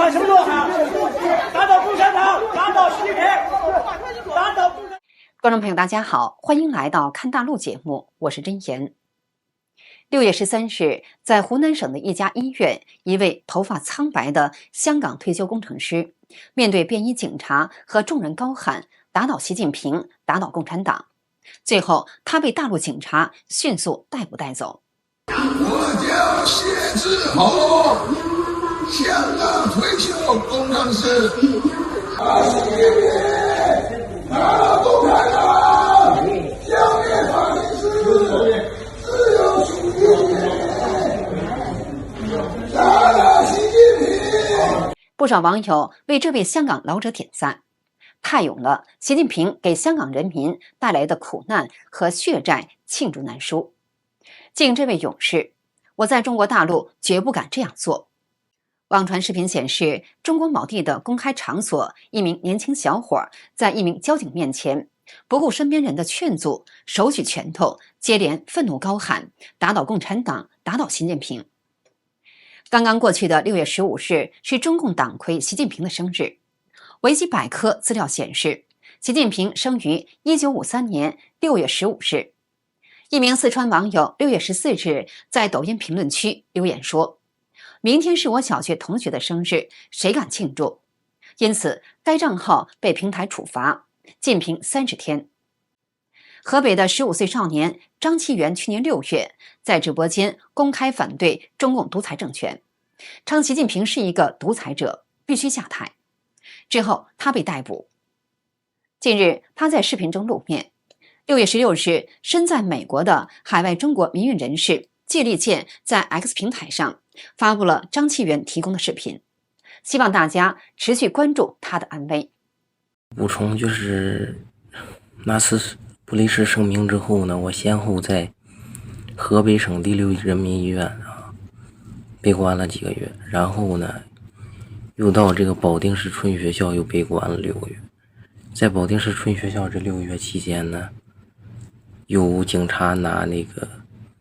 管什么都好，打倒共产党，打倒习近平，打倒共产党。观众朋友，大家好，欢迎来到看大陆节目，我是真言。6月13日，在湖南省的一家医院，一位头发苍白的香港退休工程师，面对便衣警察和众人高喊“打倒习近平，打倒共产党”，最后他被大陆警察迅速逮捕带走。我叫谢志宏，香港退休工程师，打习近平，打倒共产党，消灭法西斯，自由主义，打倒习近平。不少网友为这位香港老者点赞，太勇了！习近平给香港人民带来的苦难和血债罄竹难书。敬这位勇士，我在中国大陆绝不敢这样做。网传视频显示，中国某地的公开场所，一名年轻小伙在一名交警面前不顾身边人的劝阻，手举拳头，接连愤怒高喊“打倒共产党，打倒习近平”。刚刚过去的6月15日是中共党魁习近平的生日。维基百科资料显示，习近平生于1953年6月15日。一名四川网友6月14日在抖音评论区留言说：“明天是我小学同学的生日，谁敢庆祝？”因此，该账号被平台处罚，禁评30天。河北的15岁少年张其元去年6月在直播间公开反对中共独裁政权，称习近平是一个独裁者，必须下台。之后，他被逮捕。近日，他在视频中露面。6月16日，身在美国的海外中国民运人士季立健在 X 平台上发布了张其元提供的视频，希望大家持续关注他的安危。补充就是那次不离世声明之后呢，我先后在河北省第6人民医院被关了几个月，然后呢又到这个保定市春学校又被关了6个月。在保定市春学校这6个月期间呢，有警察拿那个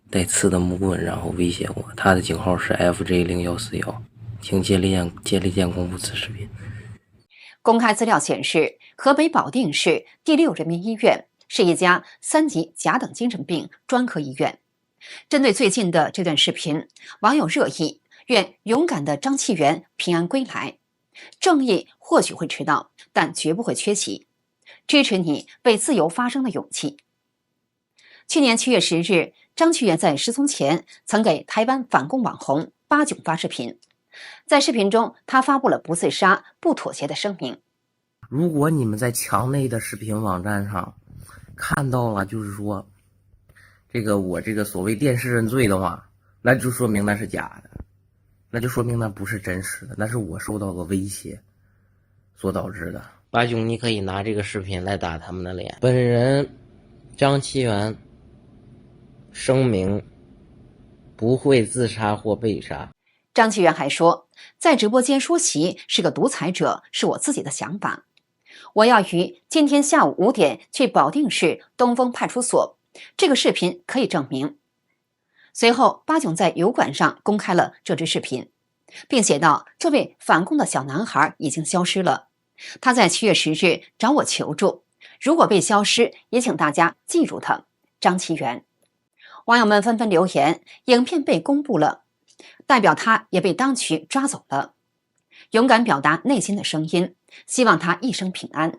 带刺的木棍然后威胁我，他的警号是 FJ0141， 请接力键公布此视频。公开资料显示，河北保定市第6人民医院是一家3级甲等精神病专科医院。针对最近的这段视频，网友热议：愿勇敢的张其元平安归来，正义或许会迟到，但绝不会缺席，支持你为自由发声的勇气。去年7月10日，张其元在失踪前曾给台湾反共网红巴囧发视频，在视频中他发布了不自杀、不妥协的声明。如果你们在墙内的视频网站上看到了就是说我这个所谓电视认罪的话，那就说明那是假的，那就说明那不是真实的，那是我受到的威胁所导致的。巴囧，你可以拿这个视频来打他们的脸。本人张其元声明不会自杀或被杀。张其元还说，在直播间说习是个独裁者是我自己的想法，我要于今天下午5点去保定市东风派出所，这个视频可以证明。随后，巴囧在油管上公开了这支视频，并写道：“这位反共的小男孩已经消失了，他在7月10日找我求助，如果被消失，也请大家记住他，张其元。”网友们纷纷留言：“影片被公布了，代表他也被当局抓走了，勇敢表达内心的声音，希望他一生平安。”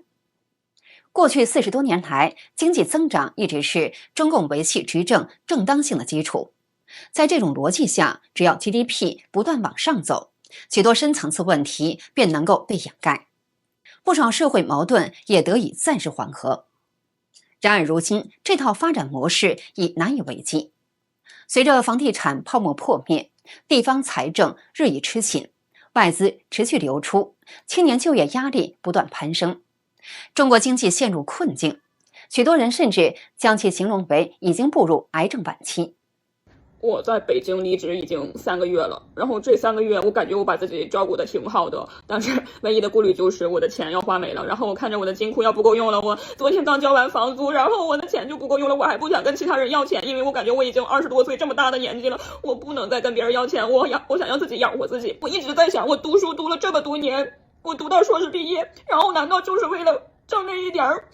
过去40多年来，经济增长一直是中共维系执政正当性的基础。在这种逻辑下，只要 GDP 不断往上走，许多深层次问题便能够被掩盖，不少社会矛盾也得以暂时缓和。然而如今，这套发展模式已难以为继。随着房地产泡沫破灭，地方财政日益吃紧，外资持续流出，青年就业压力不断攀升，中国经济陷入困境，许多人甚至将其形容为已经步入癌症晚期。我在北京离职已经3个月了，然后这3个月我感觉我把自己照顾的挺好的，但是唯一的顾虑就是我的钱要花没了，然后我看着我的金库要不够用了，我昨天刚交完房租，然后我的钱就不够用了，我还不想跟其他人要钱，因为我感觉我已经20多岁这么大的年纪了，我不能再跟别人要钱，我想要自己养活自己。我一直在想，我读书读了这么多年，我读到硕士毕业，然后难道就是为了挣那一点儿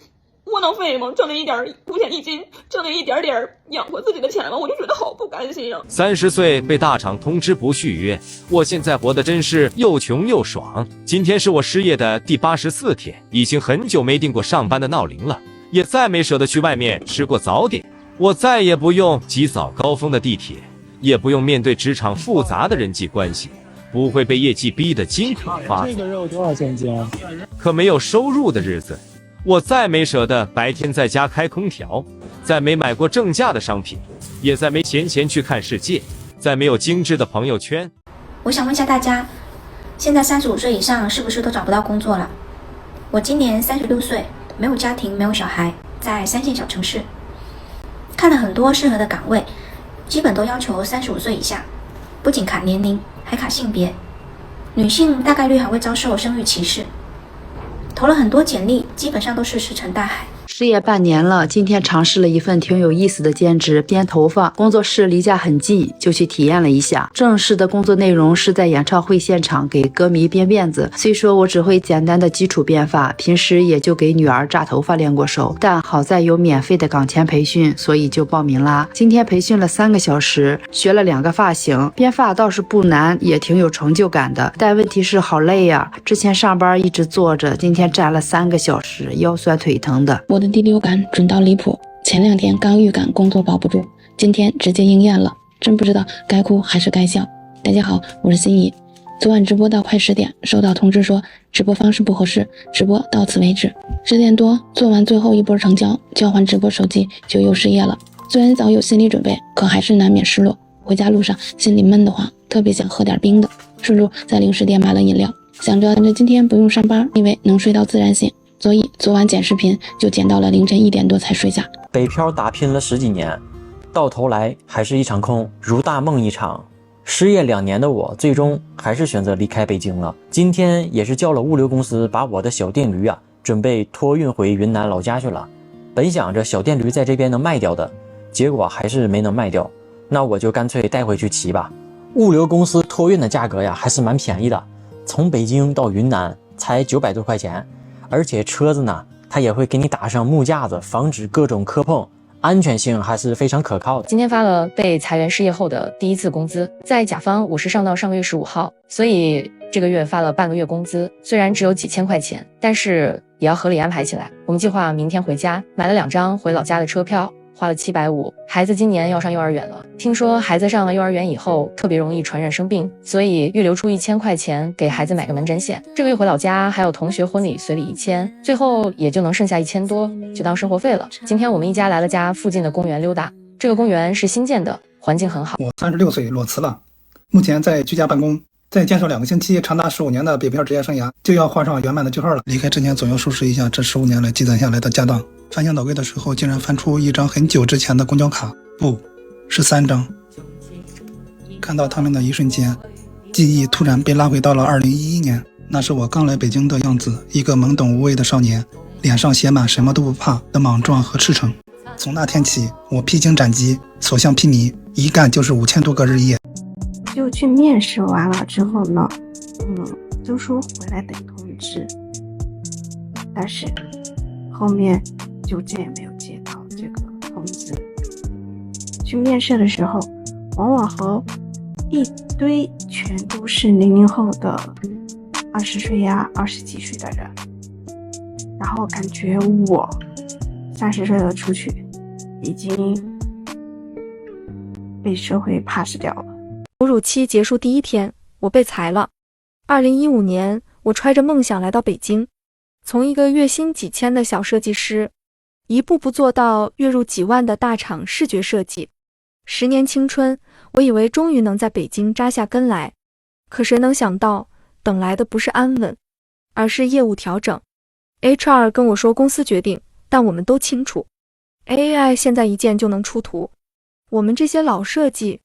窝囊废吗？挣那一点五险一金，挣那一点点养活自己的钱吗？我就觉得好不甘心啊！30岁被大厂通知不续约，我现在活得真是又穷又爽。今天是我失业的第84天，已经很久没定过上班的闹铃了，也再没舍得去外面吃过早点。我再也不用挤早高峰的地铁，也不用面对职场复杂的人际关系，不会被业绩逼得惊恐发作。这个肉多少钱一斤啊？可没有收入的日子，我再没舍得白天在家开空调，再没买过正价的商品，也再没闲去看世界，再没有精致的朋友圈。我想问一下大家，现在35岁以上是不是都找不到工作了？我今年36岁，没有家庭，没有小孩，在3线小城市，看了很多适合的岗位，基本都要求35岁以下，不仅卡年龄，还卡性别，女性大概率还会遭受生育歧视。投了很多简历，基本上都是石沉大海。失业半年了，今天尝试了一份挺有意思的兼职，编头发。工作室离家很近，就去体验了一下。正式的工作内容是在演唱会现场给歌迷编辫子。虽说我只会简单的基础编发，平时也就给女儿扎头发练过手，但好在有免费的岗前培训，所以就报名啦。今天培训了3个小时，学了2个发型。编发倒是不难，也挺有成就感的，但问题是好累呀。之前上班一直坐着，今天站了3个小时，腰酸腿疼的。我的第六感准到离谱，前2天刚预感工作保不住，今天直接应验了，真不知道该哭还是该笑。大家好，我是心怡。昨晚直播到快10点，收到通知说直播方式不合适，直播到此为止。10点多做完最后一波成交，交换直播手机就又失业了。虽然早有心理准备，可还是难免失落。回家路上心里闷得慌，特别想喝点冰的，顺路在零食店买了饮料，想着今天不用上班，因为能睡到自然醒。所以昨晚剪视频就剪到了凌晨1点多才睡下。北漂打拼了10几年，到头来还是一场空，如大梦一场。失业2年的我，最终还是选择离开北京了。今天也是叫了物流公司，把我的小电驴准备托运回云南老家去了。本想着小电驴在这边能卖掉的，结果还是没能卖掉。那我就干脆带回去骑吧。物流公司托运的价格还是蛮便宜的，从北京到云南才900多块钱。而且车子呢，它也会给你打上木架子，防止各种磕碰，安全性还是非常可靠的。今天发了被裁员失业后的第1次工资，在甲方我是上到上个月15号，所以这个月发了半个月工资，虽然只有几千块钱，但是也要合理安排起来。我们计划明天回家，买了2张回老家的车票，花了750。孩子今年要上幼儿园了，听说孩子上了幼儿园以后特别容易传染生病，所以预留出1000块钱给孩子买个门诊险。这个月回老家还有同学婚礼随礼1000，最后也就能剩下1000多，就当生活费了。今天我们一家来了家附近的公园溜达，这个公园是新建的，环境很好。我36岁裸辞了，目前在居家办公，再坚守2个星期，长达15年的北漂职业生涯就要画上圆满的句号了。离开之前总要收拾一下这15年来积攒下来的家当。翻箱倒柜的时候，竟然翻出一张很久之前的公交卡，不是3张。看到他们的一瞬间，记忆突然被拉回到了2011年，那是我刚来北京的样子，一个懵懂无畏的少年，脸上写满什么都不怕的莽撞和赤诚。从那天起，我披荆斩棘，所向披靡，一干就是5000多个日夜。就去面试完了之后呢，就说回来等通知，但是后面就再也没有接到这个通知。去面试的时候，往往和一堆全都是00后的20岁呀、20几岁的人，然后感觉我30岁了出去，已经被社会 pass 掉了。哺乳期结束第1天，我被裁了。2015年，我揣着梦想来到北京，从一个月薪几千的小设计师，一步步做到月入几万的大厂视觉设计。10年青春，我以为终于能在北京扎下根来，可谁能想到，等来的不是安稳，而是业务调整。HR 跟我说公司决定，但我们都清楚 ，AI 现在一键就能出图，我们这些老设计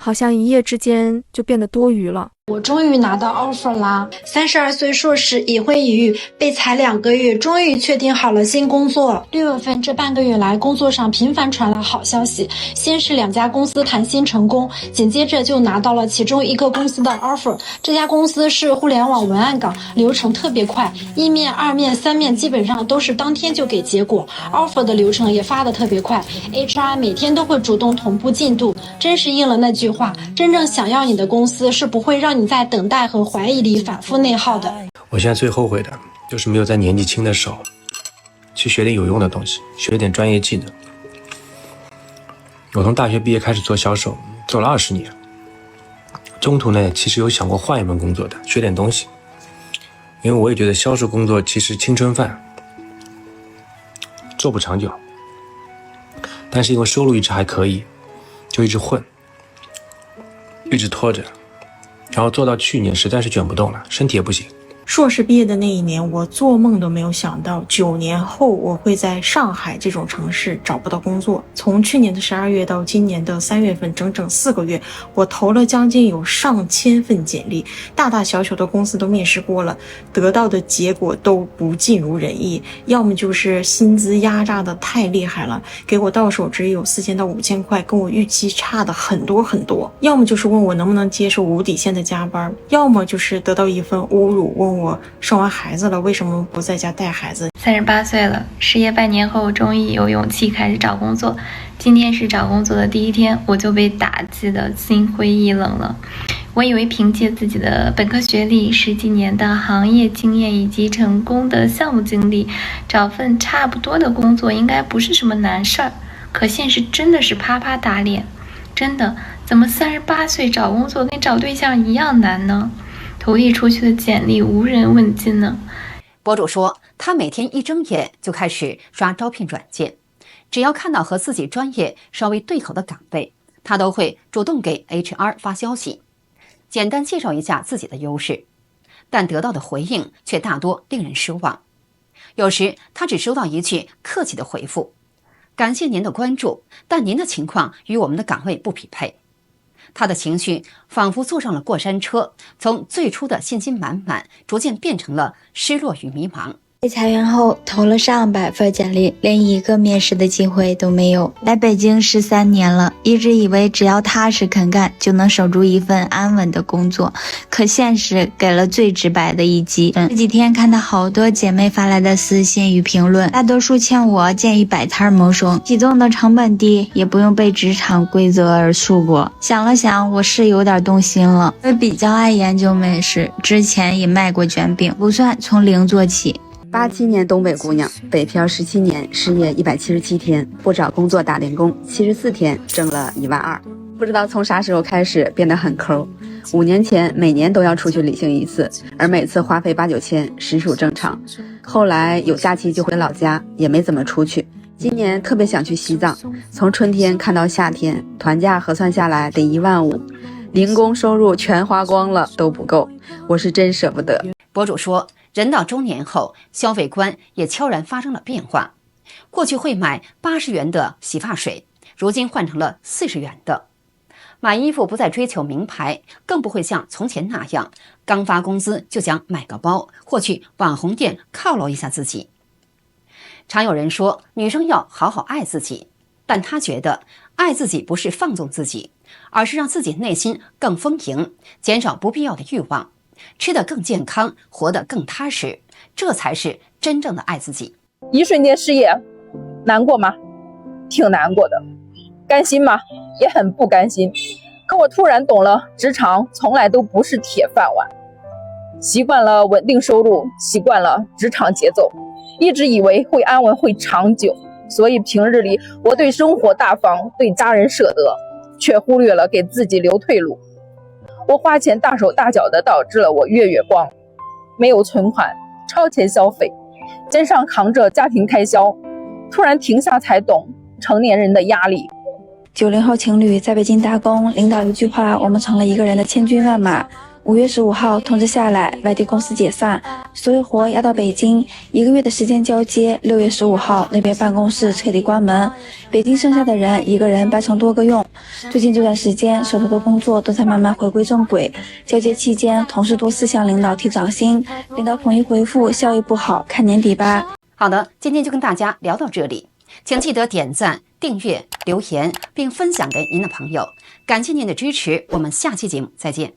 好像一夜之间就变得多余了。我终于拿到 offer 啦！32岁硕士已婚已育，被裁2个月，终于确定好了新工作。6月份这半个月来，工作上频繁传来好消息，先是2家公司谈薪成功，紧接着就拿到了其中一个公司的 offer。这家公司是互联网文案岗，流程特别快，1面、2面、3面基本上都是当天就给结果。offer 的流程也发得特别快 ，HR 每天都会主动同步进度，真是应了那句话：真正想要你的公司是不会让你在等待和怀疑里反复内耗的。我现在最后悔的就是没有在年纪轻的时候去学点有用的东西，学点专业技能。我从大学毕业开始做销售，做了20年，中途呢其实有想过换一门工作的，学点东西。因为我也觉得销售工作其实青春饭，做不长久，但是因为收入一直还可以，就一直混，一直拖着，然后做到去年实在是卷不动了，身体也不行。硕士毕业的那一年，我做梦都没有想到9年后我会在上海这种城市找不到工作。从去年的12月到今年的3月份，整整4个月，我投了将近有上千份简历，大大小小的公司都面试过了，得到的结果都不尽如人意，要么就是薪资压榨的太厉害了，给我到手只有4000到5000块，跟我预期差的很多很多；要么就是问我能不能接受无底线的加班；要么就是得到一份侮辱，问我生完孩子了为什么不在家带孩子。38岁了，失业半年后终于有勇气开始找工作。今天是找工作的第一天，我就被打击的心灰意冷了。我以为凭借自己的本科学历、10几年的行业经验以及成功的项目经历，找份差不多的工作应该不是什么难事儿。可现实真的是啪啪打脸，真的，怎么38岁找工作跟找对象一样难呢？投递出去的简历无人问津呢。博主说，他每天一睁眼就开始刷招聘软件，只要看到和自己专业稍微对口的岗位，他都会主动给 HR 发消息，简单介绍一下自己的优势，但得到的回应却大多令人失望。有时他只收到一句客气的回复：感谢您的关注，但您的情况与我们的岗位不匹配。他的情绪仿佛坐上了过山车，从最初的信心满满，逐渐变成了失落与迷茫。被裁员后投了上百份简历，连一个面试的机会都没有。来北京13年了，一直以为只要踏实肯干就能守住一份安稳的工作，可现实给了最直白的一击。这几天看到好多姐妹发来的私信与评论，大多数劝我建议摆摊谋生，启动的成本低，也不用被职场规则而束缚。想了想，我是有点动心了。我比较爱研究美食，之前也卖过卷饼，不算从零做起。87年东北姑娘，北漂17年，失业177天，不找工作打零工74天，挣了1万2。不知道从啥时候开始变得很抠。5年前每年都要出去旅行一次，而每次花费8、9千，实属正常。后来有假期就回老家，也没怎么出去。今年特别想去西藏，从春天看到夏天，团价核算下来得1万5，零工收入全花光了都不够，我是真舍不得。博主说，人到中年后，消费观也悄然发生了变化。过去会买80元的洗发水，如今换成了40元的。买衣服不再追求名牌，更不会像从前那样，刚发工资就想买个包，或去网红店犒劳一下自己。常有人说，女生要好好爱自己，但他觉得爱自己不是放纵自己，而是让自己内心更丰盈，减少不必要的欲望，吃得更健康，活得更踏实，这才是真正的爱自己。一瞬间失业，难过吗？挺难过的。甘心吗？也很不甘心。可我突然懂了，职场从来都不是铁饭碗。习惯了稳定收入，习惯了职场节奏，一直以为会安稳会长久，所以平日里我对生活大方，对家人舍得，却忽略了给自己留退路。我花钱大手大脚的，导致了我月月光，没有存款，超前消费，肩上扛着家庭开销，突然停下才懂成年人的压力。90后情侣在北京打工，领导一句话，我们成了一个人的千军万马。5月15号通知下来，外地公司解散，所有活压到北京，1个月的时间交接。6月15号那边办公室彻底关门，北京剩下的人一个人搬成多个用。最近这段时间手头的工作都在慢慢回归正轨，交接期间同事多次向领导提涨薪，领导统一回复效益不好，看年底吧。好的，今天就跟大家聊到这里，请记得点赞、订阅、留言并分享给您的朋友，感谢您的支持，我们下期节目再见。